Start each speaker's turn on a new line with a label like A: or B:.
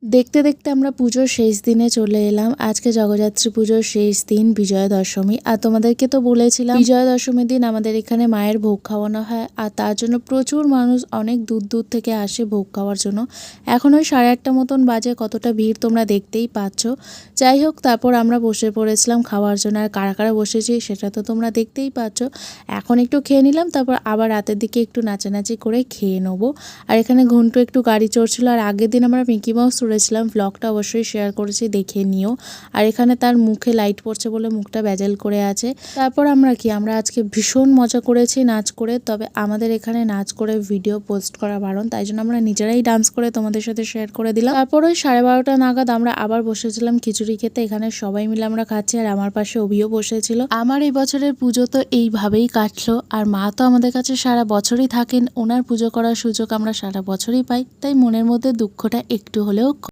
A: দেখতে দেখতে আমরা পুজোর শেষ দিনে চলে এলাম। আজকে জগদ্ধাত্রী পুজোর শেষ দিন, বিজয়া দশমী। আর তোমাদেরকে তো বলেছিলাম বিজয়া দশমীর দিন আমাদের এখানে মায়ের ভোগ খাওয়ানো হয়, আর তার জন্য প্রচুর মানুষ অনেক দূর দূর থেকে আসে ভোগ খাওয়ার জন্য। এখন ওই 8:30 মতন বাজে, কতটা ভিড় তোমরা দেখতেই পাচ্ছ। যাই হোক, তারপর আমরা বসে পড়েছিলাম খাওয়ার জন্য। আর কারা কারা বসেছি সেটা তো তোমরা দেখতেই পাচ্ছ। এখন একটু খেয়ে নিলাম, তারপর আবার রাতের দিকে একটু নাচানাচি করে খেয়ে নেবো। আর এখানে ঘন্টু একটু গাড়ি চড়ছিল। আর আগের দিন আমরা মিকি মাউস চড়েছিলাম, ব্লগটা অবশ্যই শেয়ার করেছি, দেখে নিও। আর এখানে তার মুখে লাইট পড়ছে বলে মুখটা ব্যাজেল করে আছে। তারপর আমরা আজকে ভীষণ মজা করেছি নাচ করে। তবে আমাদের এখানে নাচ করে ভিডিও পোস্ট করা বারণ, তাই জন্য আমরা নিজেরাই ডান্স করে তোমাদের সাথে শেয়ার করে দিলাম। তারপর ওই 12:30 নাগাদ আমরা আবার বসেছিলাম খিচুড়ি খেতে। এখানে সবাই মিলে আমরা খাচ্ছি, আর আমার পাশে অভিও বসেছিল। আমার এই বছরের পুজো তো এইভাবেই কাটলো। আর মা তো আমাদের কাছে সারা বছরই থাকেন, ওনার পুজো করার সুযোগ আমরা সারা বছরই পাই, তাই মনের মধ্যে দুঃখটা একটু হলেও